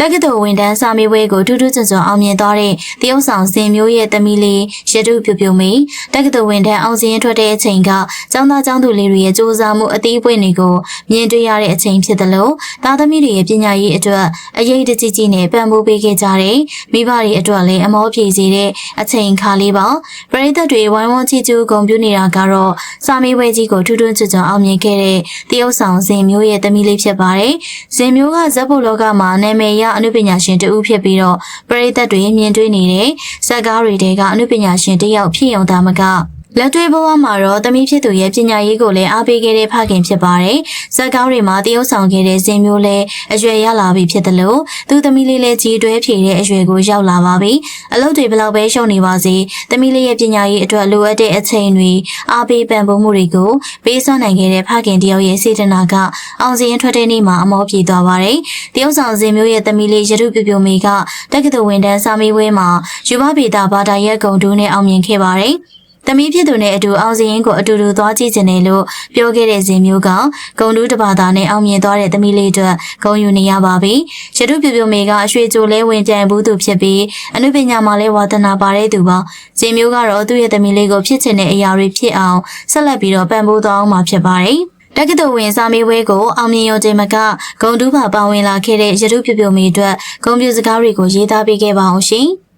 တက္ကသိုလ်ဝန်ထမ်းစာမေးပွဲကိုထူးထူးချွန်ချွန်အောင်မြင်သွားတဲ့တရုတ်ဆောင်စင်မျိုးရဲ့သမီးလေးရတုပြပြမေတက္ကသိုလ်ဝန်ထမ်းအောင်စင်းထွက်တဲ့အချိန်ကကျောင်းသားကျောင်းသူလေးတွေရဲ့စူးစမ်းမှုအသီးပွင့်တွေကိုမြင်တွေ့ရတဲ့အချိန်ဖြစ်သလိုသားသမီးတွေရဲ့ပညာရေးအတွက်အရေးတကြီးကြီးနဲ့ပံ့ပိုးပေးခဲ့ကြတဲ့မိဘတွေအတွက်လည်းအမောပြေစေတဲ့အချိန်ခါလေးပါပရိသတ်တွေဝိုင်းဝန်းချီးကျူးဂုဏ်ပြုနေတာကတော့စာမေးပွဲကြီးကိုထူးထူးချွန်ချွန်အောင်မြင်ခဲ့တဲ့တရုတ်ဆောင်စင်မျိုးရဲ့သမီးလေးဖြစ်ပါတယ်စင်မျိုးကဇက်ဖို့လောကမှာနာမည်ရအနုပညာရှင်တဦးဖြစ်ပြီးတော့ပရိသတ်တွေမြင်တွေ့နေတဲ့ဇက်ကားတွေကအနုပညာရှင်တစ်ယောက်ဖြစ်ရုံသာမကလက်တွေ့ဘဝမှာတော့သမီးဖြစ်သူရဲ့ပညာရေးကိုလည်းအားပေးခဲ့တဲ့ဖခင်ဖြစ်ပါတယ်။ဇက်ကောင်းတွေမှာတရုပ်ဆောင်ခဲ့တဲ့ဇင်မျိုးလည်းအရွယ်ရလာပြီဖြစ်တယ်လို့သူသမီးလေးလည်းကြီးတွဲဖြည့်တဲ့အရွယ်ကိုရောက်လာပါပြီ။အလုပ်တွေဘယ်လောက်ပဲရှုံနေပါစေသမီးလေးရဲ့ပညာရေးအတွက်လိုအပ်တဲ့အချိန်တွေအားပေးပံ့ပိုးမှုတွေကိုပေးစွမ်းနိုင်ခဲ့တဲ့ဖခင်တယောက်ရဲ့စေတနာကအောင်စရင်ထွက်တဲ့နေ့မှာအမောပြေသွားပါတယ်။တရုပ်ဆောင်ဇင်မျိုးရဲ့သမီးလေးရတုပြပြမေကတက္ကသိုလ်ဝန်ထမ်းစာမေးပွဲမှာယူမဗေဒဘာသာရပ်ဂုဏ်ထူးနဲ့အောင်မြင်ခဲ့ပါတယ်။သမီးဖြစ်သူနဲ့အတူအောင်စရင်ကိုအတူတူသွားကြည့်ချင်တယ်လို့ပြောခဲ့တဲ့ဇင်မျိုးကဂုံတူးတစ်ပါးသားနဲ့အောင်မြင်သွားတဲ့သမီးလေးအတွက်ဂုဏ်ယူနေရပါပြီ။ရတုပြပြမေကအရွှေကြိုလဲဝင်ပြိုင်ဘူးသူဖြစ်ပြီးအနုပညာမှာလည်းဝါသနာပါတဲ့သူပါ။ဇင်မျိုးကတော့သူ့ရဲ့သမီးလေးကိုဖြစ်ချင်တဲ့အရာတွေဖြစ်အောင်ဆက်လက်ပြီးတော့ပံ့ပိုးသွားအောင်မှာဖြစ်ပါတယ်။တက္ကသိုလ်ဝင်စာမေးပွဲကိုအောင်မြင်ရုံတင်မကဂုံတူးပါဝင်လာခဲ့တဲ့ရတုပြပြမေအတွက်ဂုဏ်ပြုစကားတွေကိုရေးသားပေးခဲ့ပါအောင်ရှင်။